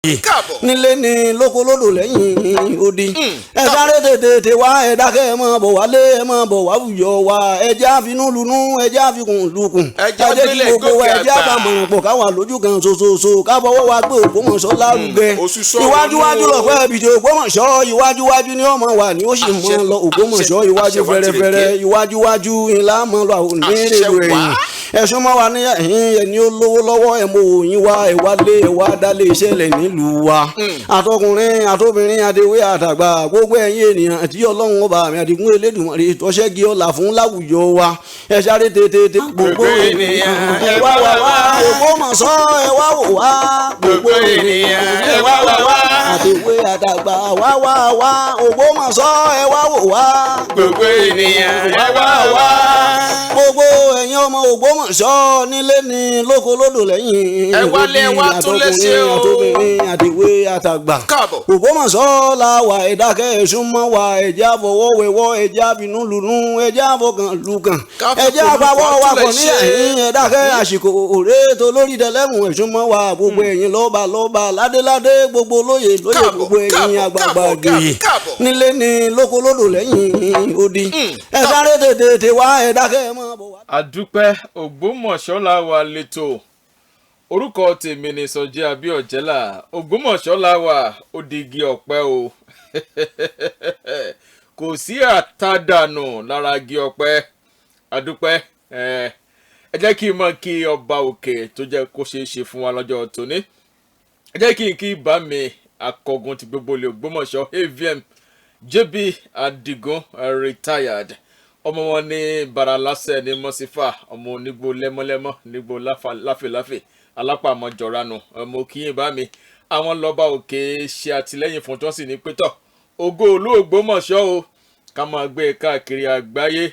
nílé ni lóko lódò lẹ́yìn odi ẹ sáré tètè wá ẹ dákẹ́ ẹ máa bọ̀ wálé ẹ máa bọ̀ wá wùyọ wa ẹ jẹ́ àfinú lunú ẹ jẹ́ àfikùn lukùn ẹ jẹ́ kí gbogbo wa ẹ jẹ́ àbàmọ̀ràn pọ̀ káwa lójú kan ṣoṣooṣo ká fọwọ́ wa gbé Ògbómọ̀ṣọ́ lárugẹ iwájúwájú lọ́pọ̀ ẹ̀bìtì Ògbómọ̀ṣọ́ iwájúwájú ni ọmọ wa ni ó sì mọ́ lọ Ògbómọ̀ṣọ́ iwájú fẹ́rẹ́fẹ́rẹ́ iwájúwájú ńlá mọ́ lọ àwọn onírèrò ẹ̀yìn ẹ̀sùn mọ́ wa ní ẹni olówó lọ́wọ́ ẹ̀ mọ́ òyìn wa ẹ̀ wá lé ẹ̀ wá dálé ìṣẹ̀lẹ̀ nílùú wa àtọkùnrin àtobìnrin àdéwé àtàgbà gbogbo ẹ̀yin ènìyàn àti Ọlọ́run ọba mi àdìgún Elédùmarè tọ́ṣẹ́gi ọ̀la fún láwùjọ wa ẹ sáré tètè gbogbo ènìyàn ẹ wá wá wá Ògbómọ̀ṣọ́ ẹ wá wò wá gbogbo ènìyàn ẹ wá wá wá àdéwé àtàgbà wá wá wá Ògbómọ̀ṣọ́ ẹ wá wò wá gbogbo ènìyàn ẹ wá wá gbogbo ẹ̀yin ọmọ Ògbómọ̀ṣọ́ nílé ni lóko lódò lẹ́yìn ẹ wálé wá tún léṣe o àtobìnrin àdìwé àtàgbà Ògbómọ̀ṣọ́ la wà ẹ̀dákẹ́ ẹ̀sùn mọ́ wa ẹ̀jẹ̀ àfọwọ́wẹ́wọ́ ẹ̀jẹ̀ àfinú lunú ẹ̀jẹ̀ àfọkàn lukàn ẹ̀jẹ̀ àpawọ́ wa pọ̀ ní ẹ̀yìn ẹ̀dákẹ́ àsìkò òré tó lórí tẹlẹ́mù ẹ̀sùn mọ́ wa gbogbo ẹ̀yin lọ́ba ládéládé gbogbo lóyè gbogbo ẹ̀yin àgbààgbà gèyè nílé ni lóko lódò lẹ́yìn odi ẹ sáré tètè wá ẹ̀dákẹ́ ẹ̀ mọ́ bọ̀ wá. àdúpẹ́ Ògbómọ̀ṣọ́ la wà lẹ́tọ̀ orúkọ tèmi ni Sọjí Abíọ́jẹ́là Ògbómọ̀ṣọ́ la wà ó digi ọ̀pẹ o kò sí àtàdànù lára igi ọ̀pẹ àdúpẹ́ ẹ jẹ́ kí n mọ̀ kí ọba òkè tó jẹ́ kó ṣeé ṣe fún wa lọ́jọ́ tòní ẹ jẹ́ kí n kí bá mi akọgun ti gbogbo ilé Ògbómọ̀ṣọ́ AVM JB Adigun retired ọmọ wọn ní Baralásẹ̀ ní Mọ́sífà ọmọ onígbó lẹ́mọ́lẹ́mọ́ nígbó láfẹ̀láfẹ̀ alápàmọ́jọ̀ranu ọmọ kíyìn bá mi àwọn lọ́ba òkè ṣe àtìlẹ́yìn fún tọ́sí ní pétọ́ ògo olú Ògbómọ̀ṣọ́ o ká máa gbé káàkiri àgbáyé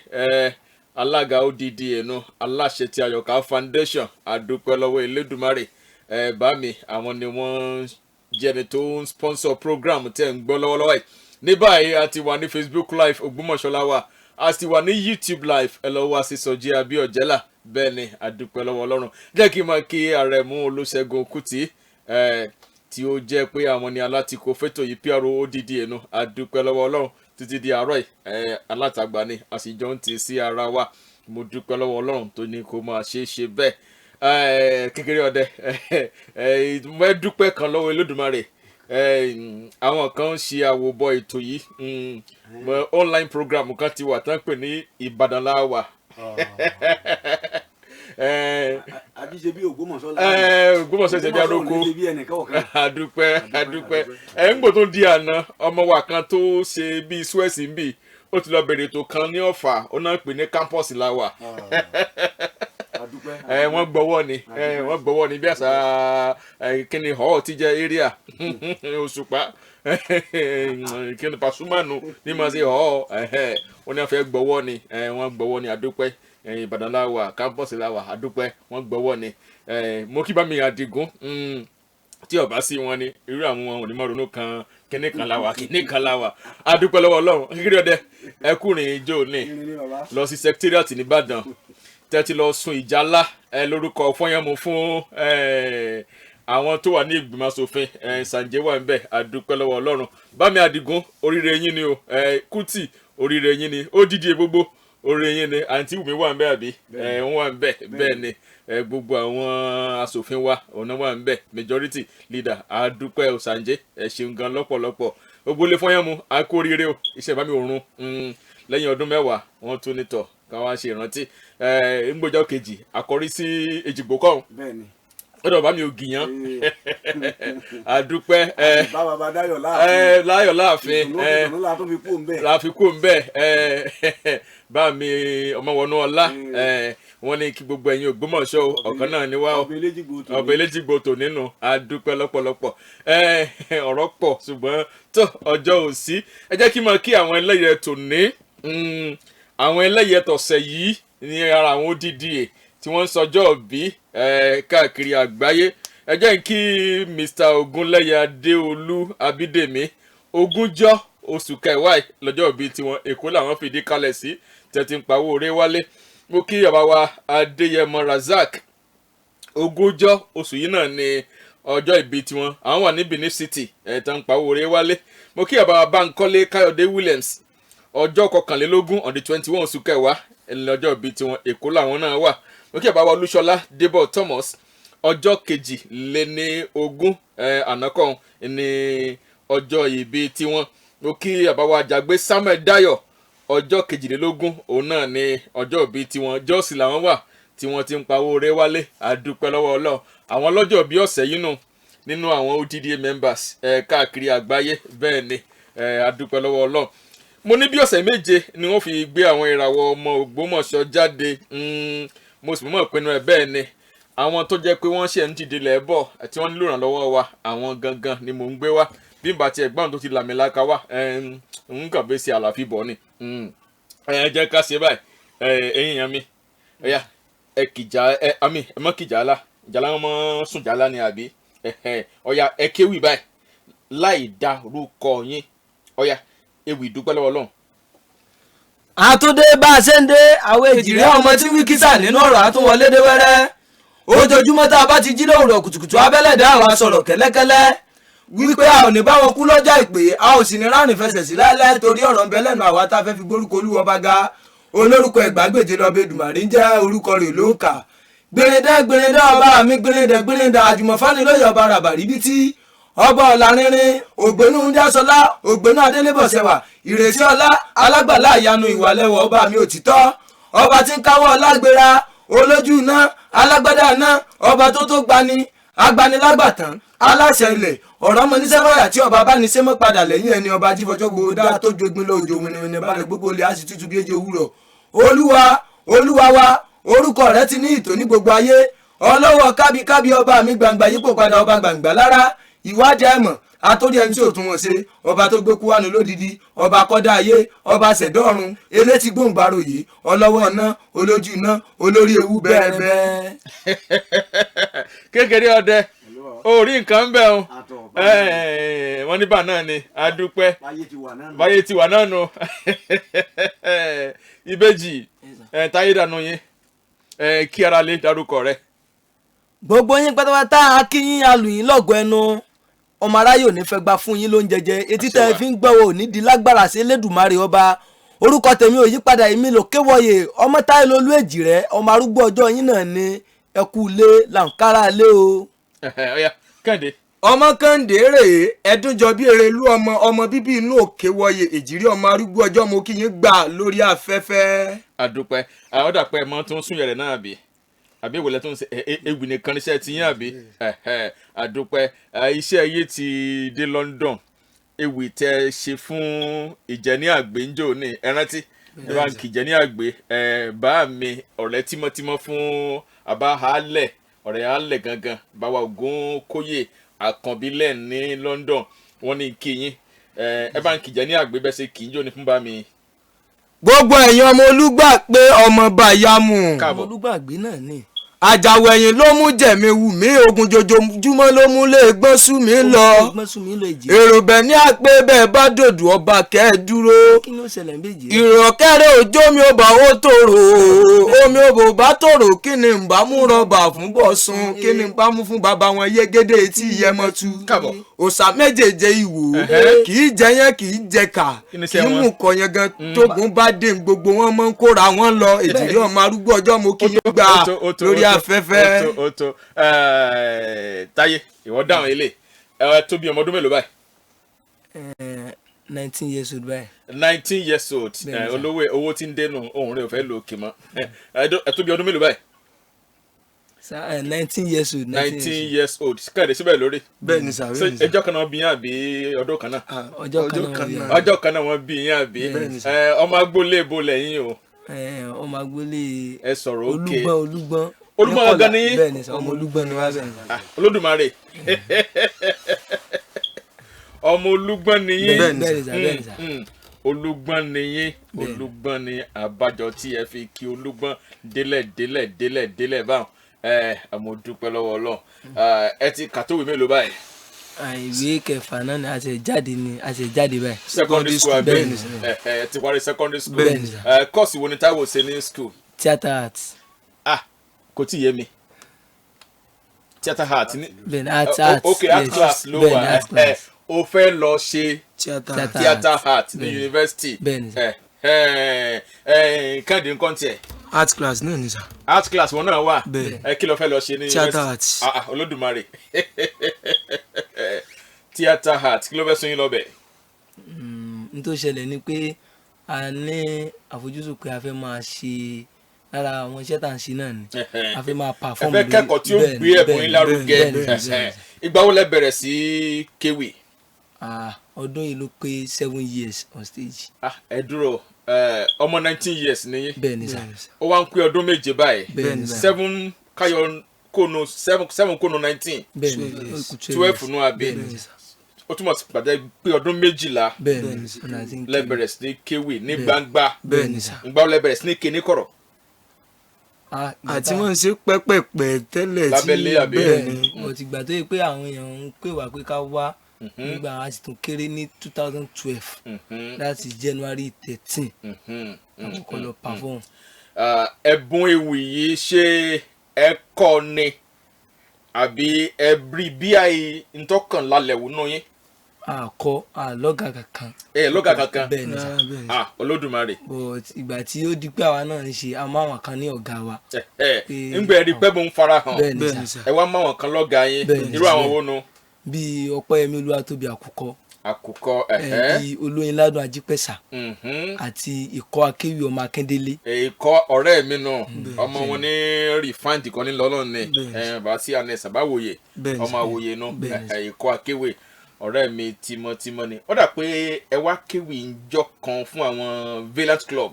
alága odidi ẹnu aláṣẹ ti Àyọ̀ká Foundation àdúpẹ́ lọ́wọ́ Elédùmarè bá mi àwọn ni wọ́n jẹ́ni tó ń sponsor program tẹ́ ń gbọ́ lọ́wọ́lọ́wọ́ yìí ní báyìí a ti wà ní Facebook live Ògbómọ̀ṣọ́ la wà a ti wà ní YouTube live ẹ lọ wá sí Sọjí Abíọ́jẹ́là bẹ́ẹ̀ ni àdúpẹ́ lọ́wọ́ Ọlọ́run jẹ́ kí n máa kí Àrẹ̀mú Olúṣẹ́gun Kútì tí ó jẹ́ pé àwọn ni alátìkó fẹ́tò yìí PRO odidi ẹnu àdúpẹ́ lọ́wọ́ Ọlọ́run títí di àárọ̀ yìí alátagbà ni a sì jọ ń tì sí ara wa mo dúpẹ́ lọ́wọ́ Ọlọ́run tó ní kó máa ṣe bẹ́ẹ̀ kékeré ọdẹ mo dúpẹ́ kan lọ́wọ́ Olódùmarè àwọn kan ń ṣe àwòbọ ètò yìí online program kan ti wà tán pè ní Ìbàdàn la wà àjíṣe bí Ògbómọ̀ṣọ́ Ògbómọ̀ṣọ́ ṣe bí aróko àdúpẹ́ ń gbò tó di àná ọmọ wa kan tó ṣe bí suwẹ́sì ń bì ó ti lọ bẹ̀rẹ̀ ètò kan ní Ọ̀fà ó náà pè ní campus la wà wọ́n gbọ́wọ́ ni bí àṣà kíni hall ti jẹ́ area Òṣùpá kíni Pasumanu ní ma ṣe hall wọ́n ní wọ́n fẹ́ gbọ́wọ́ ni wọ́n gbọ́wọ́ ni àdúpẹ́ Ìbàdàn la wà campus la wà àdúpẹ́ wọ́n gbọ́wọ́ ni mo kí bá mi Àdìgún tí ọba sí wọn ni irú àwọn onímọ̀ ronú kan kíní kan la wà àdúpẹ́ lọ́wọ́ Ọlọ́run kékeré ọdẹ ẹkùnrin ijó ní lọ sí secretariat nìbàdàn tẹ́tí lọ sun ìjálá lórúkọ fọ́yánmu fún àwọn tó wà ní ìgbìmọ̀ asòfin Sànjẹ́ wà ń bẹ̀ àdúpẹ́ lọ́wọ́ Ọlọ́run bámi Àdìgún oríire yín ni o Kútì oríire yín ni ó dídí gbogbo oríire yín ni àǹtí Wùmí wà ń bẹ̀ àbí wọ́n wà ń bẹ̀ bẹ́ẹ̀ ni gbogbo àwọn asòfin wa ọ̀nà wà ń bẹ̀ majority leader àdúpẹ́ Sànjẹ́ ṣeun gan lọ́pọ̀lọpọ̀ ògbólé fọ́yánmu akóríire o iṣẹ́ bámi òrun lẹ́yìn ọdún 10 wọ́n tún nítọ̀ káwọn ṣe ìrántí ńgbọ́jọ́ kejì àkọ́rí sí Èjìgbò kọ́hún ọ̀dọ̀ bá mi ò gìyàn àdúpẹ́ láyọ̀ láàfin láfi kú ń bẹ̀ bá mi ọmọwọnú ọlá wọ́n ní kí gbogbo ẹ̀yin Ògbómọ̀ṣọ́ ọ̀kan náà ni wá ọbẹ̀ Eléjìgbò tò nínú àdúpẹ́ lọ́pọ̀lọpọ̀ ọ̀rọ̀ pọ̀ ṣùgbọ́n tó ọjọ́ ò sí ẹ jẹ́ kí n máa kí àwọn ẹlẹ́yẹ tò ní àwọn ẹlẹ́yẹ tọ̀sẹ̀ yìí ní ara àwọn odidi tí wọ́n ń sọjọ́ bí káàkiri àgbáyé ẹ jẹ́ kí Mr. Ògúnlẹ́yẹ Adéolú Abídèmí ogúnjọ́ oṣù kẹwàá lọ́jọ́ bí tiwọn Èkó làwọn fìdí kalẹ̀ sí tẹ́tí ń pawó orí wálé mo kí bàbá wa Adéyẹmọ Razak ogúnjọ́ oṣù yìí náà ni ọjọ́ ìbí tiwọn àwọn wà ní Benin City tán pawó rẹ̀ wálé mo kí bàbá Bánkọ́lé Káyọ̀dé Williams ọjọ́ 21 on the 21 oṣù kẹwàá ẹni ọjọ́ ìbí tiwọn Èkó làwọn náà wà mo kí bàbá Olúṣọlá Débọ̀ Thomas ọjọ́ 22 ànákọ́ ní ọjọ́ ìbí tiwọn mo kí bàbá wa Àjàgbé Samuel Dayo ọjọ́ 22 òun náà ní ọjọ́ ìbí tiwọn Jọ́ọ̀sì làwọn wà tí wọ́n ti ń pawó rẹ̀ wálé àdúpẹ́ lọ́wọ́ Ọlọ́run àwọn lọ́jọ́ bí ọ̀sẹ̀ yìí nù nínú àwọn OTDA members káàkiri àgbáyé bẹ́ẹ̀ ni àdúpẹ́ lọ́wọ́ Ọlọ́run mo ní bí ọ̀sẹ̀ méje ni wọ́n fi gbé àwọn ìràwọ̀ ọmọ Ògbómọ̀ṣọ́ jáde mo sì mọ̀ pinnu ẹ̀ bẹ́ẹ̀ ni àwọn tó jẹ́ pé wọ́n ṣe ń dìde lẹ́bọ̀ tí wọ́n nílò ìrànlọ́wọ́ wa àwọn gangan ni mò ń gbé wá bí n bá tiẹ̀ gbọ́n tó ti làmìlaka wá ń kàn bẹ́ẹ̀ sí àlàáfíà bọ̀ ni ẹ jẹ́ ká ṣe báyìí ẹ̀yin yẹn mi ẹ̀yà ẹ kìjà ẹ mọ́ kìjà la ìjàlá wọn mọ́ sùn jàlá ni àbí ọ̀yà ẹ kéwì báyìí láì dárúkọ yín ọ̀yà ewì dúpẹ́ lọ́wọ́ Ọlọ́run. àtúndé bá a ṣe ń dé àwọn èjìrè ọmọ tí wíkísà nínú ọ̀rọ̀ àtúnwọlé dé wẹ́rẹ́ ojoojúmọ́ tá a bá ti jí lówùrọ̀ kùtùkùtù abẹ́lẹ̀ dá àwa sọ̀rọ̀ kẹ́lẹ́kẹ́lẹ́ wípé a ò ní bá wọn kú lọ́jà ìpè a ò sì ní ránì fẹsẹ̀ sí láéláé torí ọ̀rọ̀ ń bẹ lẹ́nu àwa tá a fẹ́ fi gbórúkọ Olúwa bá ga olórúkọ Ẹgbàágbèje lọ́bẹ̀ Èdùmàrè ń jẹ́ orúkọ rẹ̀ ló ń kà gbèrèdé ọba mi gbèrèdé àjùmọ̀fánì lóye ọba ràbàrí bí tí ọba ọ̀làrinrin ògbénú ndásọlá ògbénú adélébọ̀sẹ̀wà ìrètí ọlá alágbàlá ìyanu ìwàlẹ́wọ̀ ọba mi òtítọ́ ọba tí ń káwọ́ ọlágbéra olójú iná alágbádá iná ọba tó gbani agbanilágbàtàn aláṣẹ ilẹ̀ ọ̀rọ̀ ọmọ oníṣẹ́fọ́yà tí ọba bá ní sẹ́mọ́ padà lẹ́yìn ẹni ọba jífọjọ́ gbogbo dá tó jogun lóòjò wìnìwìnì balẹ̀ gbogbo olè á sì tútù bí ejò òwúrọ̀ olúwa wa orúkọ rẹ ti ní ìtò ní gbogbo ayé ọlọ́wọ́ kábíkábí ọba mi gbangba yípo padà ọba gbangba lára ìwádìí àìmọ̀ àtòrí ẹni tí ò tún wọn ṣe ọba tó gbé kúwánu lódìdí ọba kọ́dá ayé ọba ṣẹ̀dọ́run elétí gbòǹgbàrò yìí ọlọ́wọ́ iná olójú iná olórí ewu bẹ́ẹ̀ bẹ́ẹ̀. kékeré ọdẹ orí nǹkan ń bẹ o wọn níbà náà ni adúpẹ́ báyé ti wà náà nù Ìbejì táyé dànù yín kí ara lè dárúkọ rẹ. gbogbo yín pátápátá akínyín alùyín lọ́gọ̀ ẹnu ọmọ aráyé ò ní fẹ́ gba fún yín ló ń jẹjẹ etí tẹ́ ẹ fi ń gbọ́wọ́ ò ní di lágbára sí Elédùmarè ọba orúkọ tèmi ò yí padà èmi lò kéwọ́yè ọmọ táyé lolú èjì rẹ ọmọ arúgbó ọjọ́ yín náà ni ẹkú ilé làǹkárá lé o. ọ̀yá Kẹ́hìndé. ọmọ Kẹ́hìndé rèé ẹdúnjọ bí erelú ọmọ bíbí inú Òkèwọ̀yè èjìrí ọmọ arúgbó ọjọ́ mo kí yín gbà lórí afẹ́fẹ́. àdúpẹ́ àwọn dàpẹ́ mọ́ tó ń sún yẹrẹ náà àbí ìwòlẹ́ tó ń ṣe ewì nìkan níṣẹ́ ti yín àbí àdúpẹ́ iṣẹ́ yìí ti dé London ewì tẹ́ ṣe fún Ìjẹ̀ní Àgbé ń jò ní ẹrántí báńkì Ìjẹ̀ní Àgbé bá mi ọ̀rẹ́ tímọ́tímọ́ fún àbá hálẹ̀ ọ̀rẹ́ hálẹ̀ gangan báwa Ògún Kóyè Àkànbílẹ̀ ní London wọ́n ní kí yín báńkì Ìjẹ̀ní Àgbé bẹ́ẹ̀ ṣe kì í jò ní fún bá mi. gbogbo ẹ̀yin ọmọ Olúgbà pé ọmọ bàyámù ọmọ Olúgbàgbé náà ni. àjàwẹ̀yìn ló mú jẹ̀mí wù mí ogun jojoojúmọ́ ló mú lé gbọ́sù mi lọ èrò bẹ̀ ní àpé bẹ́ẹ̀ bá dòdò ọba kẹ́ ẹ dúró ìrọ̀kẹ́rẹ́ òjò mi ò bá ó tòrò omi ò bá tòrò kí ni n bá mú rọ̀bà fún bọ̀sùn kí ni n bá mú fún bàbá wọn yégédé etí ìyẹmọ́tú òòṣà méjèèjì ìwò kì í jẹ yẹn kì í jẹ kà kì í mú kọ yẹn gan tógun bá dé gbogbo wọn mọ́ ń kóra wọn lọ èjìrí ọmọ arúgbó ọjọ́ mo kí yín gbà lórí afẹ́fẹ́. Oto Táyé ìwọ dáhùn ilé tó bí ọmọ ọdún mélòó báyìí. 19 years old báyìí. 19 years old olówó owó tí ń dénú ohun rẹ̀ ò fẹ́ lo òkè mọ́ tó bí ọdún mélòó báyìí. 19 years old. 19 years old káàdé síbẹ̀ lórí. bẹ́ẹ̀ ni sàbẹ̀ ni. ẹjọ́ kan náà bí yín àbí ọdún kan náà. ọjọ́ kan náà wọ́n bí yín àbí ọmọ agbólé bo lẹ́yìn o. ọmọ agbólé ẹ sọ̀rọ̀ òkè olúgbọ́n ọ̀gá ni yín. bẹ́ẹ̀ ni ọmọ olúgbọ́n ni wá bẹ́ẹ̀. Olódùmarè ọmọ olúgbọ́n ni yín. olúgbọ́n ni yín olúgbọ́n ni àbájọ tí ẹ fi kí olúgbọ́n délẹ̀ báwọn àmọ́ dúpẹ́ lọ́wọ́ Ọlọ́run ẹ ti kàtówé mélòó báyìí. ìwé kẹfà náà ni a ṣe jáde báyìí. secondary school abẹ́ ẹ ti parí secondary school course wo ni Táíwò ṣe ní school. theatre arts. kò tí ì yé mi. theatre art ní. bẹ́ẹ̀ni art ok art class ló wà o fẹ́ lọ ṣe theatre art ní yunifásitì. bẹ́ẹ̀ni sà. Kẹ́hìndé nǹkan tiẹ̀. art class náà ni sà. art class wọn náà wà. bẹ́ẹ̀ kí ló fẹ́ lọ ṣe ní theatre yunifásitì. art. Olódùmarè theatre art kí ló fẹ́ sún yín lọ́bẹ̀. n tó ṣẹlẹ̀ ni pé a ní àfojúsùn pé a fẹ́ máa ṣe lára àwọn iṣẹ́ tá à ń ṣe náà ni a fẹ́ máa perform ẹ fẹ́ kẹ́kọ̀ọ́ tí ó gbé ẹ̀bùn yín lárugẹ. Ìgbà wo lẹ bẹ̀rẹ̀ sí kéwì. ọdún yìí ló pé 7 years on stage. Ẹ dúró ọmọ 19 years nìyí. bẹ́ẹ̀ni sà. ó wá ń pé ọdún méje báyìí. bẹ́ẹ̀ni sà. 7 káyọ̀ kóno 7 kóno 19. bẹ́ẹ̀ni 12 nù àbí. ó túmọ̀ sí pàdé pé ọdún méjìlá bẹ́ẹ̀ni lẹ bẹ̀rẹ̀ sí ní kéwì ní gbangba. bẹ́ẹ̀ni sà. ìgbà wo lẹ bẹ̀rẹ̀ sí ní ké ní kọ̀rọ̀. àti wọ́n ń ṣe pẹ́pẹ́pẹ́ tẹ́lẹ̀ tí lábẹ́lé àbí. bẹ́ẹ̀ni. mo ti gbà tó yẹ pé àwọn èèyàn ń pè wá pé ká wá nígbà a sì tún kéré ní 2012 láti January 13 àkọ́kọ́ lọ perform. ẹ̀bùn ewì yìí ṣé ẹ kọ́ ni àbí ẹ rí bí àì ntọ́kànlá lẹ̀wù nù yín. àkọ́ àlọ́gà kankan. Lọ́gà kankan. bẹ́ẹ̀ni sà. Olódùmarè. but ìgbà tí ó di pé àwa náà ń ṣe a máa wọn kan ní ọ̀gá wa. ńgbà ẹ̀rí pẹ́ bó ń fara hàn. bẹ́ẹ̀ni sà. ẹ wá máa wọn kan lọ́gà yín. irú àwọn wo nu. bíi Ọpẹ́yẹmí Olúwatóbi Àkùkọ. Àkùkọ. bíi Olóyin Ládùn Ajípẹ̀sà. àti Ikọ̀ Akéwì ọmọ Akíndélé. Ikọ̀ ọ̀rẹ́ mi nù ọmọ wọn ní refined kan ní lọ́nà ní bá sí anẹ́sà bá wòye ọmọ àwòye nù Ikọ̀ Akéwì ọ̀rẹ́ mi tímọ́tímọ́ ni. Ó dà pé ẹ wá kéwì ńjọ́ kan fún àwọn Valiant Club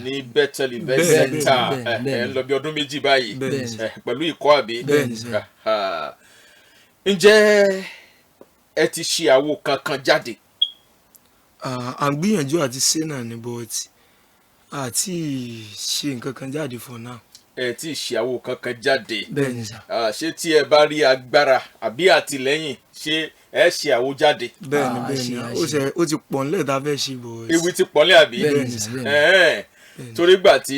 ní Bethel Event Center ẹ ń lọ bí ọdún méjì báyìí pẹ̀lú ikọ̀ àbí. ǹjẹ́ ẹ ti ṣe àwo kankan jáde. à ń gbìyànjú àti ṣe náà ni but àti ṣe nǹkan kan jáde for now. ẹ ti ṣe àwo kankan jáde. bẹ́ẹ̀ni sà. ṣé tí ẹ bá rí agbára àbí àtìlẹ́yìn ṣé ẹ ṣe àwo jáde. bẹ́ẹ̀ni ó ti pọ̀ nílẹ̀ tá a fẹ́ ṣe bọ̀. ewì ti pọ̀ nílẹ̀ àbí. torí gbà tí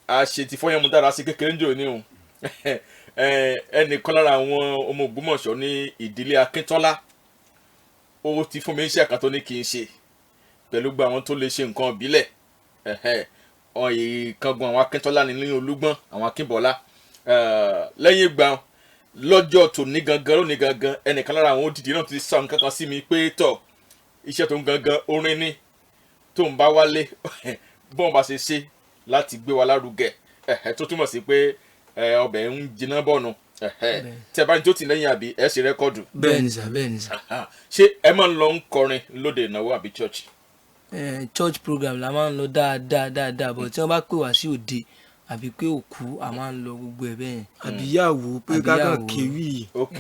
a ṣe ti Fọ́yánmu dára sí kékeré ń jò ní o ẹnìkan lára àwọn ọmọ Ògbómọ̀ṣọ́ ní ìdílé Akíntọ́lá ó ti fún mi iṣẹ́ kan tó ní kí n ṣe pẹ̀lú gba àwọn tó lè ṣe nǹkan ìbílẹ̀ ìkangun àwọn Akíntọ́lá ní Olúgbọ́n àwọn Akínbọ́lá lẹ́yìn ìgbà lọ́jọ́ tòní gangan lónìí gangan ẹnìkan lára àwọn òdìdí náà ti sọ nǹkan kan sí mi pé tọ̀ iṣẹ́ tó ń gangan orin ní tó ń bá wálé bọ́n bá ṣe ṣe láti gbé wa lárugẹ tó túmọ̀ sí pé ọbẹ̀ ń jiná bọ̀nù tí ẹ bá ní tó ti lẹ́yìn àbí ẹ ṣe rẹ́kọ́ọ̀dù. bẹ́ẹ̀ni sà bẹ́ẹ̀ni sà. ṣé ẹ máa ń lọ ń kọrin lóde ìnáwó àbí church. church program la máa ń lọ dáadáa but tí wọ́n bá pè wá sí òde àbí pé òkú a máa ń lọ gbogbo ẹ̀ bẹ́ẹ̀. àbíyàwó pé kákan kéwì. ok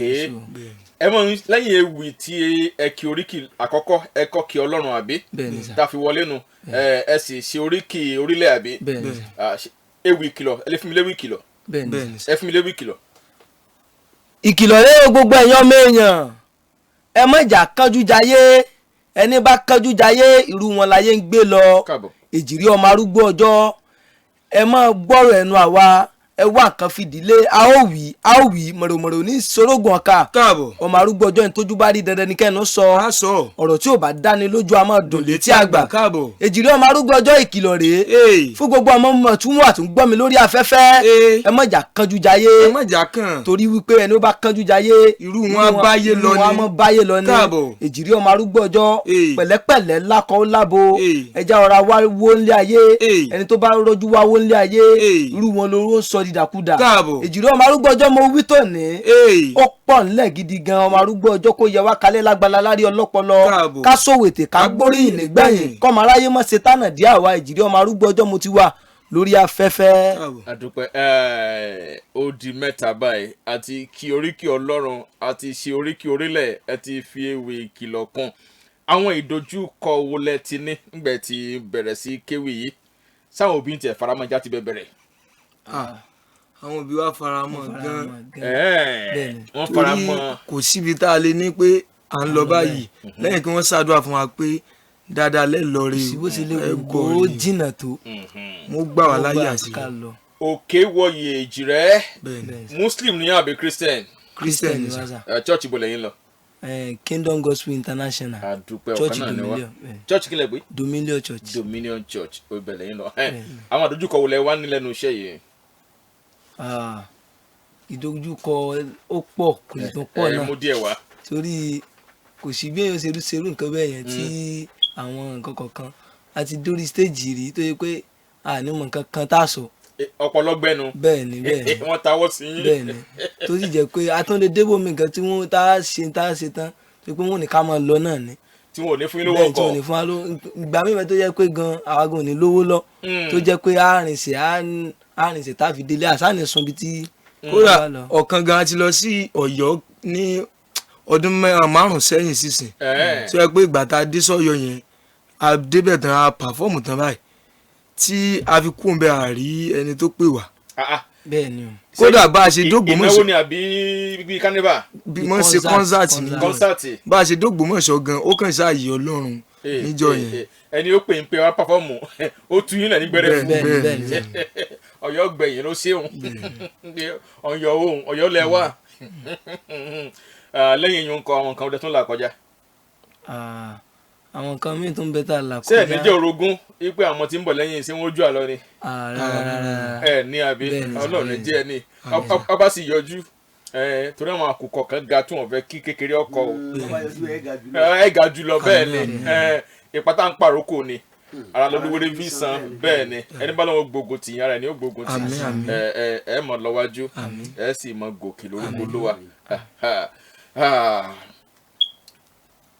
ẹ mọ lẹ́yìn ewì tí ẹ kí oríkì àkọ́kọ́ ẹ kọ́ kí Ọlọ́run àbí tá a fi wọlé nu ẹ sì ṣe oríkì orílẹ̀ àbí ewì ìkìlọ̀ ẹ lè fún mi léwì ìkìlọ̀ ẹ fún mi léwì ìkìlọ̀. ìkìlọ̀ rẹ̀ gbogbo ẹ̀yàn méèyàn ẹ má jà kánjú jayé ẹni bá kánjú jayé irú wọn láyé ń gbé lọ èjìrí ọmọ arúgbó ọjọ́ ẹ má gbọ́rọ̀ ẹnu àwa ẹ wá nǹkan fìdílé a ó wí mọ̀rọ̀mọ̀rọ̀ ní sorógùn ọ̀ka ọmọ arúgbó ọjọ́ ní tójú bá rí dandan ní kẹ́nu sọ ọ̀rọ̀ tí ò bá dáni lójú a máa dùn létí àgbà èjìrí ọmọ arúgbó ọjọ́ ìkìlọ̀ rèé fún gbogbo ọmọ mọ̀ tún wà tún gbọ́ mi lórí afẹ́fẹ́ ẹ má jà kánjú jayé torí wípé ẹni ó bá kánjú jayé irú wọn á báyé lọ ní èjìrí ọmọ arúgbó ọjọ́ pẹ̀lẹ́pẹ̀lẹ́ lákọ ó lábo ẹja ọ̀ra wá wó ńlé ayé ẹni tó bá rọ́jú wá wó ńlé ayé irú wọn lóró ń sọ dídàkudà èjìrí ọmọ arúgbó ọjọ́ mo wí tòní ó pọ̀ nílẹ̀ gidi gan ọmọ arúgbó ọjọ́ kó yẹ wá kalẹ̀ lágbára lárí ọlọ́pọlọ ká sòwètè ká gbóríyìn nígbẹ̀yìn kọ́mọ aráyé mọ̀ ṣe tánà díà wá èjìrí ọmọ arúgbó ọjọ́ mo ti wà lórí afẹ́fẹ́. àdúpẹ́ ó di mẹ́ta báyìí àti kí oríkì Ọlọ́run àti ṣe oríkì orílẹ̀ ẹ ti fi ewé ìkìlọ̀ kan àwọn ìdojúkọ wo lẹ ti ní nígbà tí bẹ̀rẹ̀ sí kéwì yìí sáwọn òbí ń tẹ̀ faramọ́já ti bẹ̀rẹ̀. àwọn òbí wa faramọ́ gan wọ́n faramọ́. kò síbi tá a lè ní pé à ń lọ báyìí lẹ́yìn kí wọ́n ṣàdúrà fún wa pé dáadáa lẹ́lọ́ọ̀rẹ́ ẹ kò jìnnà tó mo gbà wá láyé àsìkò òkè wọ̀yẹ̀ Èjìrẹ́ Muslim ní àbí Christian Christian ni church ibo lẹ́yìn lọ. Kingdom Gospel International àdúpẹ́ ọ̀kan náà ni wá church kílẹ̀ pé Dominion Church ó ibẹ̀ lẹ́yìn lọ. àwọn àdójúkọ wo lẹ wá ní lẹ́nu iṣẹ́ yìí. ìdojúkọ ó pọ̀ kò lè tún pọ̀ náà mú díẹ̀ wá. torí kò sí bí èèyàn ṣerú nǹkan bẹ́ẹ̀ yẹn tí àwọn nǹkan kọ̀ọ̀kan àti dórí stage rí tó yẹ pé ànímọ̀ nǹkan kan tá a sọ. ọ̀pọ̀lọgbẹ́nu bẹ́ẹ̀ni wọ́n tawọ́ sí yín. bẹ́ẹ̀ni tó sì jẹ́ pé a tún lè débò mi nǹkan tí wọ́n tá a ṣe tán tó pé wọ́n ní ká máa lọ náà ni. tí wọ́n ò ní fún yín lówó ọkọ̀. tí wọ́n ò ní fún wa lówó ìgbà mímẹ́ tó jẹ́ pé gan àwa gan ò ní lówó lọ tó jẹ́ pé àrìnsẹ̀ tá a fi délé àsáàní sun bí tí. kódà ọ̀kan gan ti lọ sí Ọ̀yọ́ ní ọdún 5 sẹ́yìn sísìn tó yẹ pé ìgbà tá a dé sọ́yọ́ yẹn a débẹ̀ tán a pàfọ́ọ̀mù tán báyìí tí a fi kún bẹ́ẹ̀ àrí ẹni tó pè wá. bẹ́ẹ̀ ni o. kódà bá a ṣe d'Ógbómọ̀ṣọ́ ìnáwó ni àbí bíi carnival. bí wọ́n ṣe kọ́nsáàtì bá a ṣe d'Ógbómọ̀ṣọ́ gan ó kàn ṣáàyè Ọlọ́run níjọ́ yẹn. ẹni ó pè ń pe wá pàfọ́ọ̀mù ó tu yín náà ní gbẹrẹ fún Ọ̀yọ́ gbẹ̀yìn ló ṣéun Ọ̀yọ́ lẹ wá lẹ́yìn yìí ń kọ àwọn nǹkan ọdẹ tó ń là kọjá. àwọn nǹkan míì tó ń bẹ tá a là kọjá. ṣé ẹ̀ níjẹ́ orogún wípé àwọn tí ń bọ̀ lẹ́yìn ṣé wọ́n ojú àlọ́ ni. ẹ ní àbí Ọlọ́run jẹ́ ẹ ní ọba sì yọjú torí àwọn àkùkọ kan ga tí wọ́n fẹ́ kí kékeré ọkọ o ẹ ga jù lọ bẹ́ẹ̀ ni ìpátá ń pàrókò ni ara lọ́dúnwéré fi san bẹ́ẹ̀ ni ẹni bá lọ́wọ́ gbógun tì yín ara ẹni ó gbógun tì ẹ mọ̀ lọ́wájú ẹ sì mọ̀ gòkè lórúkọ lówà.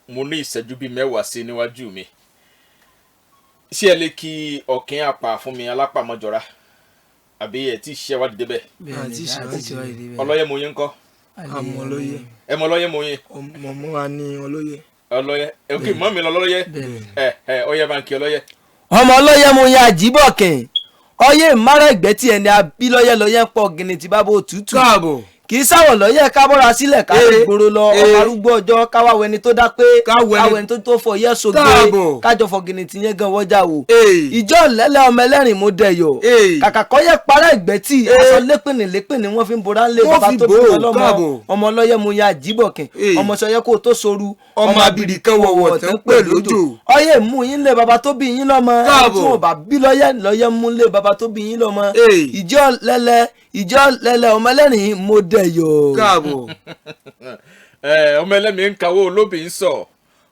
mo ní ìṣẹ́jú bíi 10 sí níwájú mi ṣé ẹ lè kí ọ̀kín àpà fún mi alápàmọ́jọra àbí ẹ tí ṣiṣẹ́ wádìí débẹ̀. ọlọ́yẹ mo yín kọ́. àmọ́ ọlọ́yẹ. ẹ mọ ọlọ́yẹ mo yín. mọ̀mọ́ wa ní ọlọ́yẹ. ọlọ́yẹ ok mọ́ mi lọ lọ́yẹ ọyẹ bá ń kí ọlọ́yẹ. ọmọ ọlọ́yẹ mo yan àjíbọ̀kìn ọyẹ ìmárà ìgbẹ́ tí ẹni abílọ́yẹ lọ́yẹ ń pọ̀ gini tí bá bó òtútù. káàbọ̀. kì í sáwọ̀ lọ́yẹ̀ ká bọ́ra sílẹ̀ ká lè gbòòrò lọ ọmọ arúgbó ọjọ́ káwá wẹni tó dá pé káwẹni tó fọ yẹ́ sóge kájọ fọgìnì tí yẹn gan wọ́jà wò. ìjọ lẹ́lẹ́ ọmọ ẹlẹ́rìn mo dẹ̀yọ̀ kàkà kọ́ yẹ parẹ́ ìgbẹ́ tí aṣọ lépìnì wọ́n fi ń bora ńlẹ̀ bàbá tó bí wọn lọ́mọ ọmọ ọlọ́yẹ mo ya àjíbọ̀kìn ọmọ sọyẹ kó tó soru ọmọ abìrì kan wọ̀wọ̀ tán pè lójò. ọyẹ mú yín lé bàbá tó bí yín lọ́mọ tí wọn bá bí lọ́yẹ mú lé bàbá tó bí yín lọ́mọ ìjọ lẹ́lẹ́ ọmọ ẹlẹ́rìn mo dẹ̀yọ̀. káàbọ̀. ọmọ ẹlẹ́mi ń kawó olóbì ń sọ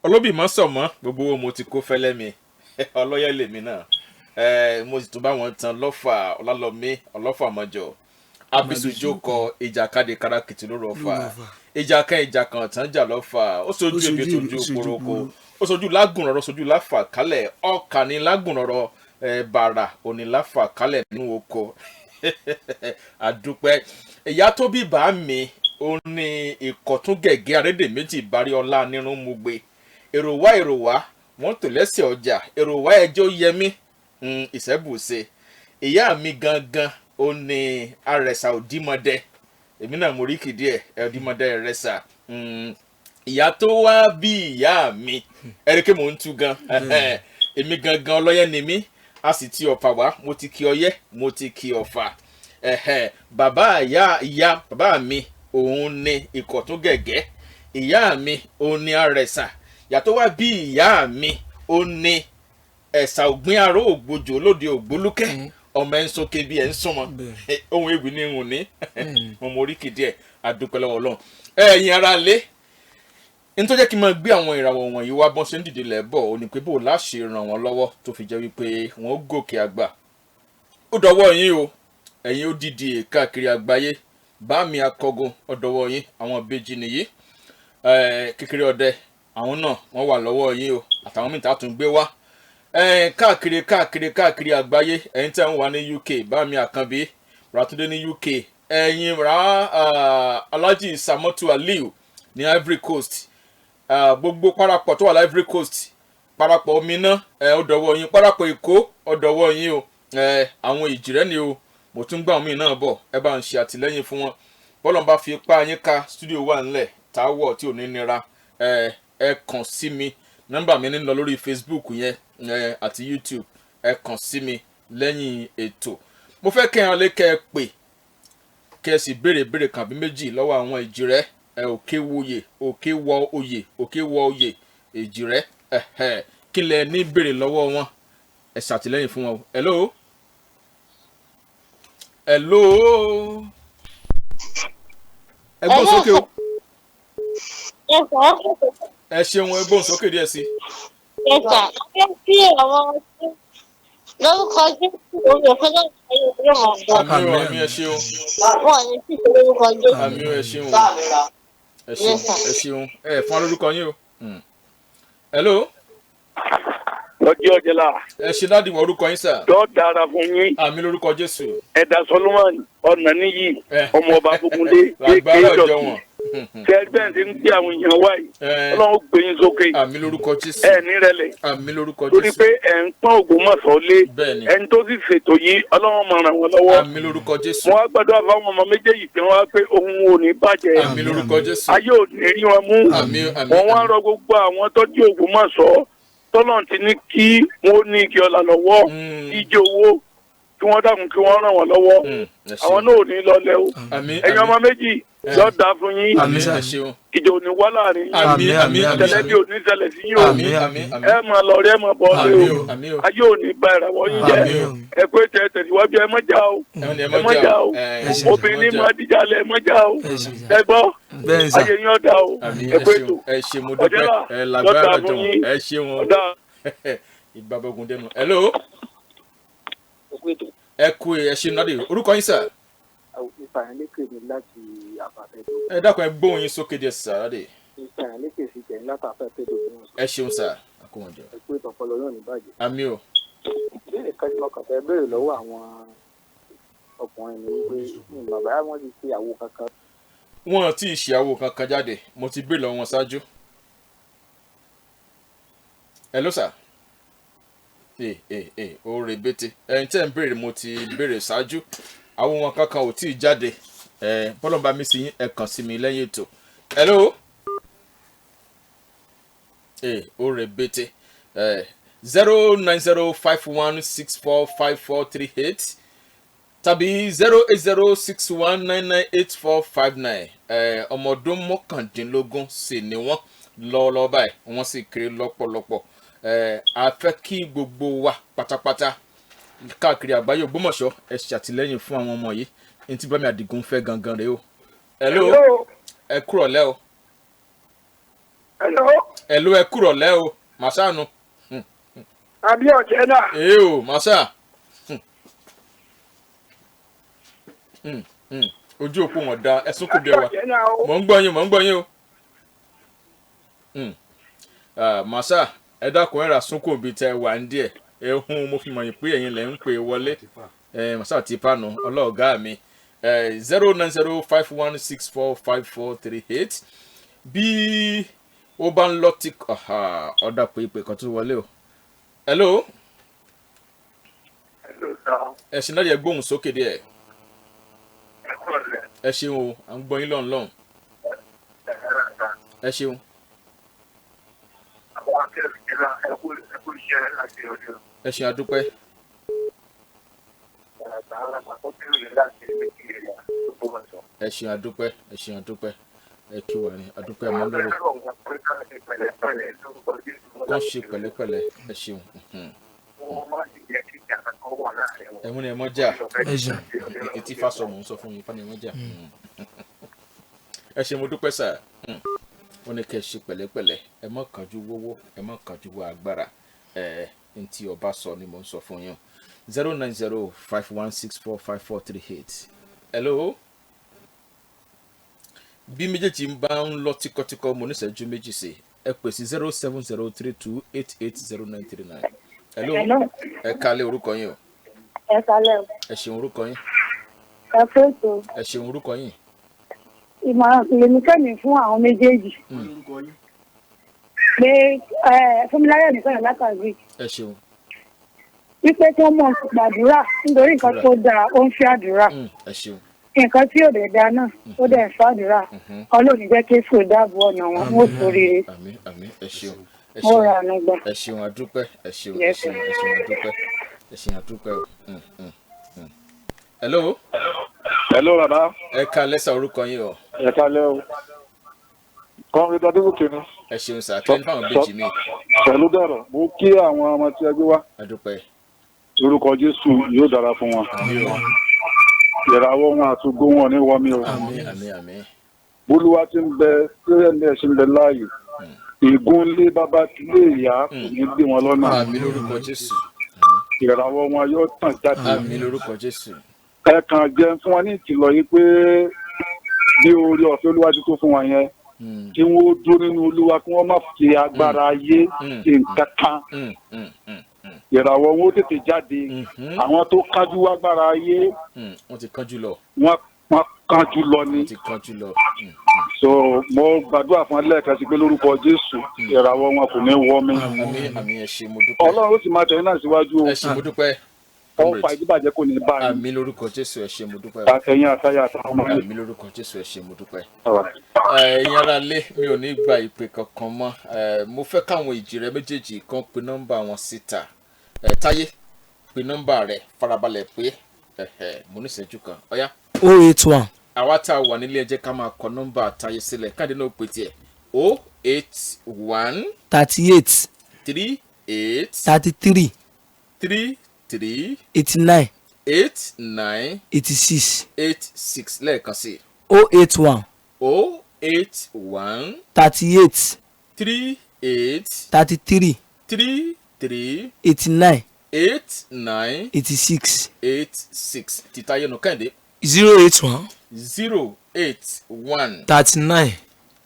olóbì mọ́ sọ mọ́ gbogbo owó mo ti kó fẹ́lẹ́mi ọlọ́yẹ lèmi náà mo sì tún bá wọn tan lọ́fà ọlálọ́mí ọlọ́fà mọ́jọ abisujoko ìjàkadì karakìtì lóru ọ̀fà ìjà kan tán jà lọ́fà ó sojú ebi tójú poroko ó sojú lágùnrọ̀rọ̀ sojú láfà kálẹ̀ ọkà ní lágùnrọ̀rọ̀ bàrà òní láfà kálẹ̀ nínú oko àdúpẹ́ ìyá tó bí bá mi ó ní ìkọ̀tún gẹ̀gẹ́ àrédè méjì bari ọlá nírun mú gbé èrò wá wọ́n tò lẹ́sẹ̀ ọjà èrò wá ẹjọ́ yẹmí ìṣẹ́bùṣe ìyá mi gangan ó ní àrẹ̀sà òdìmọ̀dẹ èmi náà mo rí kìdí ẹ̀ òdìmọ̀dẹ rẹ̀sà ìyá tó wá bí ìyá mi ẹ̀ríkẹ́ mò ń tú gan èmi gangan ọlọ́yẹ ni mí a sì ti ọ̀fà wá mo ti kí ọyẹ́ mo ti kí ọ̀fà bàbá ìyá bàbá mi òun ni ìkọ̀tún gẹ̀gẹ́ ìyá mi òun ni àrẹ̀sà yàtọ̀ wá bí ìyá mi òun ni ẹ̀sà ògbín aró ògbójò lóde ògbólúkẹ́ ọmọ ẹ̀ ń sókè bí ẹ̀ ń súnmọ́ ohun ewì ní ìhùn ní mo mọ oríkì díẹ̀ àdúpẹ́ lọ́wọ́ Ọlọ́run ẹ̀yin ara lé ní tó jẹ́ kí n máa gbé àwọn ìràwọ̀ wọ̀nyí wá bọ́n ṣe ń dìde lẹ́bọ̀ ò ní pé bó láṣẹ ràn wọ́n lọ́wọ́ tó fi jẹ́ wípé wọ́n ó gòkè àgbà ó dọwọ́ yín o ẹ̀yin ó dìde káàkiri àgbáyé bá mi akọgun ó dọwọ́ yín àwọn ìbejì nìyí kékeré ọdẹ àwọn náà wọ́n wà lọ́wọ́ yín o àtàwọn mìíràn tún gbé wá káàkiri àgbáyé ẹ̀yin tẹ́ ń wà ní UK bá mi àkànbí ràtúndé ní UK ẹ̀yin Alhaji Samotu Aliu ní Ivory Coast gbogbo parapọ̀ tó wà ní Ivory Coast parapọ̀ Minna ó dọwọ́ yín parapọ̀ Èkó ó dọwọ́ yín o àwọn Ìjìrẹ́ ni o mo tún gbà mí náà bọ̀ ẹ bá ń ṣe àtìlẹ́yìn fún wọn bọ́lọ̀ bá fi ipá yín ká studio wà ńlẹ̀ táwọ̀ tí ò ní nira ẹ kàn sí mi nọ́mbà mi ní lọ lórí Facebook yẹn àti YouTube ẹ kàn sí mi lẹ́yìn ètò mo fẹ́ kẹ́ hàn lé kẹ́ ẹ pè kẹ́ ẹ sì béèrè kan bí méjì lọ́wọ́ àwọn Èjìrẹ́ òkè wòye òkè wọ oyè òkè wọ oyè Èjìrẹ́ kí lẹ ní béèrè lọ́wọ́ wọn ẹ ṣàtìlẹ́yìn fún wọn. hello ẹ gbọ́n sókè o. ẹ ṣeun ẹ gbọ́n sókè díẹ̀ sí. lórúkọ Jésù orí ọ̀fẹ́ náà yóò mọ̀ ọ́. àmì ẹ ṣeun. wọ́n ní sí lórúkọ Jésù. àmì ẹ ṣeun ẹ ṣeun ẹ fún wa lórúkọ yín o. hello. lọ́jọ́ ọ̀jẹ̀lá. ẹ ṣe láti mọ orúkọ yín sà. tó dára fún yín. àmì lórúkọ Jésù. ẹ̀dà Solomon ọ̀nà níyì ọmọ ọba Bógúndé lágbára ọjọ́ wọn. tẹ́gbẹ́n ti ń gbé àwọn èèyàn wáyé Ọlọ́run gbé yín sókè. àmì lórúkọ Jésù. ẹ nírẹ̀lẹ̀. àmì lórúkọ Jésù. torí pé ẹ̀ ń pọ́n Ògbómọ̀ṣọ́ lé ẹni tó sì ṣètò yìí Ọlọ́run máa ràn wọ́n lọ́wọ́. àmì lórúkọ Jésù. wọ́n á gbàdúrà fáwọn ọmọ méjèèjì pé wọ́n á pé ohun ò ní bàjẹ́. àmì lórúkọ Jésù. ayé ò ní rí wọn mú. wọ́n wá rọ gbogbo àwọn tọ́jú Ògbómọ̀ṣọ́ tọ́lọ́n ti ní kí wọ́n ní igi ọ̀la lọ́wọ́ ìjẹ owó kí wọ́n dákun kí wọ́n ràn wọ́n lọ́wọ́ àwọn náà ò ní lọlẹ̀ o ẹ̀yin ọmọ méjì yóò dáa fún yín ìjọ ò ní wá láàrin yín ìṣẹ̀lẹ̀ bí ò ní ṣẹlẹ̀ sí yín o ẹ máa lọ rí ẹ máa bọ̀ ọ́ lé o ayé ò ní ba ìràwọ̀ yín jẹ́ ẹ pé tẹ̀síwájú ẹ má jà o ẹ má jà o obìnrin máa dìjà lẹ ẹ má jà o ẹ gbọ́ ayé yín ọ̀dà o ẹ pé tó ọ̀jẹ̀lá lọ́dà fún yín ọ̀dà. ìgbàbọ̀gùn dẹnu. hello. ẹ kú ẹ ṣe nádì orúkọ yín sà. ìfàyànlékè mi láti àfàfẹ́dò. ẹ dákun ẹ gbóhùn yín sókè díẹ̀ sà nádì. ìfàyànlékè sì jẹ́ láti àfàfẹ́dò ní ọ̀sán. ẹ ṣeun sà àkóhùnjọ. ẹ pé ìtọ̀pọ̀lọ náà ní bàjẹ́. àmì o. ìbéèrè kan tí mo kàn fẹ́ béèrè lọ́wọ́ àwọn ọkùnrin ni wípé bàbá wọn ti ṣe àwo kankan. wọn ti ṣe àwo kankan jáde mo ti béèrè lọ́wọ́ wọn ṣáájú. hello sà. ó rebete ẹ̀yin tẹ́ ń béèrè mo ti béèrè ṣáájú àwọn wọn kankan ò tí ì jáde bọ́lọ̀ bá mi sí yín ẹ kàn sí mi lẹ́yìn ètò. hello. ó rebete 09051645438 tàbí 08061998459 ọmọ ọdún mọ́kàndínlógún sì ni wọ́n lọ́wọ́lọ́wọ́ báyìí wọ́n sì kéré lọ́pọ̀lọpọ̀. A fẹ́ kí gbogbo wa pátápátá káàkiri àgbáyé Ògbómọ̀ṣọ́ ẹ ṣàtìlẹ́yìn fún àwọn ọmọ yìí ní tí Bámi Àdìgún fẹ́ gangan rèé o. hello ẹ kúrọ̀lẹ́ o. hello ẹ kúrọ̀lẹ́ o màṣáàánú. àbí ọ̀jẹ̀ náà. o màṣá. ojú òpó wọn da ẹsùn kò bí ẹ wa mò ń gbọ́ yín o. màṣá ẹ dákun ẹ rà súnkò bíi tẹ wà ń díẹ̀ ehun mo fi mọ̀ yín pé ẹ̀yin lẹ ń pè wọlé màṣá ti pàánù ọlọ́ọ̀gá mi 09051645438 bí ó bá ń lọ tí ọ̀dà pé ìpè kan tó wọlé o. hello. ẹ ṣe náà yẹ gbóhùn sókè díẹ̀. ẹ ṣeun o à ń gbọ́ yín lọ́nlọ́n. ẹ ṣeun. ẹ ṣe àdúpẹ́. ẹ ṣe àdúpẹ́ ẹ kí wà ní àdúpẹ́ àmọ́ lórí. wọ́n ṣe pẹ̀lẹ́pẹ̀lẹ́ ẹ ṣeun. ẹ̀mú ni ẹ mọ́ jà etí fásọmù ń sọ fún mi fani ẹ mọ́ jà. ẹ ṣe mo dúpẹ́ sà. wọ́n ní kẹ́ ẹ ṣe pẹ̀lẹ́pẹ̀lẹ́ ẹ má kánjú wówó ẹ má kánjú wọ agbára ntí ọba sọ ni mo ń sọ fún yín 09051645438. hello. bí méjèèjì ń bá ń lọ tíkọ́tíkọ́ mo níṣẹ́jú méjì sí ẹ pè sí 07032880939. hello. ẹ kálẹ̀ orúkọ yín o. ẹ kálẹ̀ o. ẹ ṣeun orúkọ yín. ẹ fẹ́ẹ̀tò. ẹ ṣeun orúkọ yín. ìmọ̀ràn lèmi kẹ́mi fún àwọn méjèèjì. pé fúnmiláyọ̀ nìkan látàgbé. ẹ ṣeun. wípé kí wọ́n mọ̀ gbàdúrà nítorí nǹkan tó dáa ó ń fi àdúrà. ẹ ṣeun. nǹkan tí ò dẹ̀ dáa náà ó dẹ̀ ń fàdúrà. ọlọ́run jẹ́ kí èso dáàbò ọ̀nà wọn ó sóríire. àmín àmín ẹ ṣeun. mo rà ánú gbà. ẹ ṣeun àdúpẹ́ ẹ ṣeun àdúpẹ́ ẹ ṣeun àdúpẹ́ o. hello. hello bàbá. ẹ ká lẹ́sà orúkọ yín o. ẹ kálẹ́ o. kọ́ńtà Adébókè ni. ẹ ṣeun sà kí ló ń fáwọn Ìbejì mi. pẹ̀lú dọ̀rọ̀ mo kí àwọn ọmọ tí ẹ gbé wá. adúpẹ́. orúkọ Jésù yóò dára fún wọn. ìràwọ̀ wọn àtúgbò wọn ní wọmi o. àmín. bólúwa ti ń bẹ sílẹ̀ ní ẹ̀sìn bẹ láàyè. ìgún lé bàbá lé ìyá kò ní gbé wọn lọ́nà. àmín lórúkọ Jésù. ìràwọ̀ wọn yóò tàn jáde. àmín lórúkọ Jésù. ẹ kàn jẹ́ fún wọn ní ìkìlọ̀ yìí pé bí orí ọ̀fẹ́ Olúwa ti tó fún wọn yẹn kí wọ́n dúró nínú Olúwa kí wọ́n má fi agbára ayé ṣe nǹkan kan. ìràwọ̀ wọn ó tètè jáde. àwọn tó kájú agbára ayé wọ́n ti kánjú lọ. wọ́n kánjú lọ ni. wọ́n ti kánjú lọ. so mo gbàdúrà fún ẹlẹ́ẹ̀kan sí pé lórúkọ Jésù ìràwọ̀ wọn kò ní wọ́ mi. àmín ẹ ṣé mo dúpẹ́. Ọlọ́run ó sì máa tẹ̀yìn náà síwájú o. ẹ ṣé mo dúpẹ́. ọ̀pá ìdíbàjẹ́ kò ní báyìí. àmín lórúkọ Jésù ẹ ṣé mo dúpẹ́. ẹ̀yin àtàyà àtàwọn ọmọ yìí. àmín lórúkọ Jésù ẹ ṣé mo dúpẹ́. ẹ̀yin ará lé mi ò ní gba ìpè kankan mọ́ mo fẹ́ káwọn ìjìrẹ́ méjèèjì kan pe nọ́mbà wọn síta. Táyé pe nọ́mbà rẹ̀ farabalẹ̀ pé mo ní ìṣẹ́jú kan ọ̀yá. 081. àwa tá a wà nílé ẹ jẹ́ ká máa kọ nọ́mbà Táyé sílẹ̀ káàdì náà pè tiẹ̀ 081 38 38 33 33 89 89 86 86 lẹ́ẹ̀kan sí 081 081 38 38 33 33 89 89 86 86 ti Táyé nù Kẹ́hìndé 081 081 39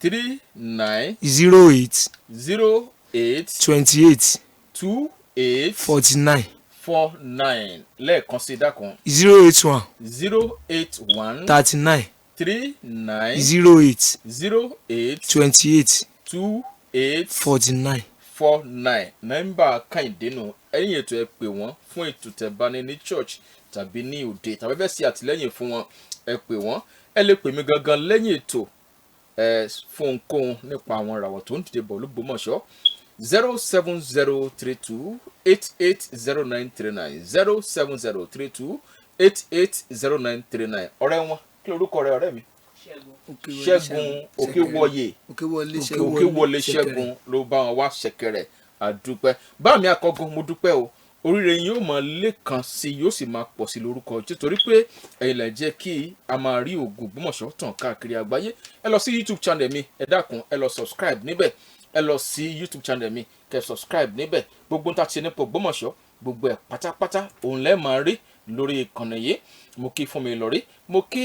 39 08 08 28 28 49 49 lẹ́ẹ̀kan sí dákun 081 081 39 39 08 08 28 28 49 49 nọ́mbà Kẹ́hìndé nù ẹ̀yin ètò ẹ pè wọ́n fún ètò tẹ́ bá ní church tàbí ní òde tàbí fẹ́ ṣe àtìlẹ́yìn fún wọn ẹ pè wọ́n ẹ lè pè mí gangan lẹ́yìn ètò fún ohunkóhun nípa àwọn ìràwọ̀ tó ń dìde bọ̀ l'Ógbómọ̀ṣọ́ 07032 880939 07032 880939 ọ̀rẹ́ wọn kí lorúkọ rẹ ọ̀rẹ́ mi Ṣẹ́gun Òkèwọlé Ṣẹ́gun ló bá wọn wá ṣẹ̀kẹ̀rẹ̀ àdúpẹ́ bá mi akọgun mo dúpẹ́ o oríire yín yóò máa lékan sí yóò sì máa pọ̀ sí lórúkọ Jésù torí pé ẹ̀yin lè jẹ́ kí a máa rí ògo Ògbómọ̀ṣọ́ tàn káàkiri àgbáyé ẹ lọ sí YouTube channel mi ẹ dákun ẹ lọ subscribe níbẹ̀ ẹ lọ sí YouTube channel mi kẹ́ subscribe níbẹ̀ gbogbo tá a ṣe nípa Ògbómọ̀ṣọ́ gbogbo ẹ̀ pátápátá òun lẹ́ẹ̀ máa rí lórí ìkànnì yìí mo kí fún mi lórí mo kí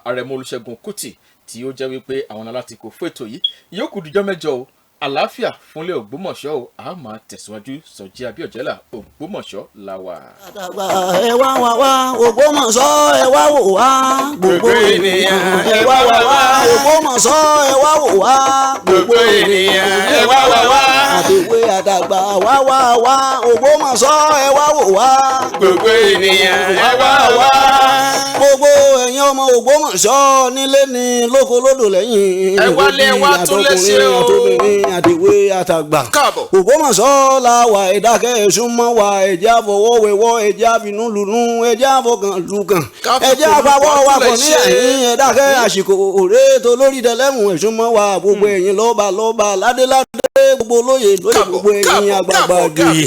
Àrẹ̀mọ Olúṣẹ́gun Kútì tí ó jẹ́ wípé àwọn alátìkò fún ètò yìí yóò kù díjọ́ mẹ́jọ o àlàáfíà fúnlẹ̀ Ògbómọ̀ṣọ́ o a máa tẹ̀síwájú Sọjí Abíọ́jẹ́là Ògbómọ̀ṣọ́ la wà. àdàgbà ẹ wá wá wá Ògbómọ̀ṣọ́ ẹ wá wò wá gbogbo ènìyàn ẹ wá wá wá Ògbómọ̀ṣọ́ ẹ wá wò wá gbogbo ènìyàn ẹ wá wá wá àdèwé àdàgbà wá wá wá Ògbómọ̀ṣọ́ ẹ wá wò wá gbogbo ènìyàn ẹ wá wá. gbogbo ẹ̀yin ọmọ Ògbómọ̀ṣọ́ nílé ni lóko lódò lẹ́yìn ẹ wálé ẹ wá tún lẹ́sẹ̀ o àdèwé àtàgbà Ògbómọ̀ṣọ́ la wà ẹ̀dákẹ́ ẹ̀sùnmọ́ wa ẹ̀jẹ̀ àfọwọ́wẹ́wọ́ ẹ̀jẹ̀ àfinúlùnú ẹ̀jẹ̀ àfọkànlùkàn ẹ̀jẹ̀ àfàwọ́ wa pọ̀ ní ẹ̀yìn ẹ̀dákẹ́ àsìkò òré tó lórí tẹlẹ́mù ẹ̀sùnmọ́ wa gbogbo ẹ̀yin lọ́ba ládéládé gbogbo lóye gbogbo ẹ̀yin àgbààgbà gbòye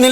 nílé.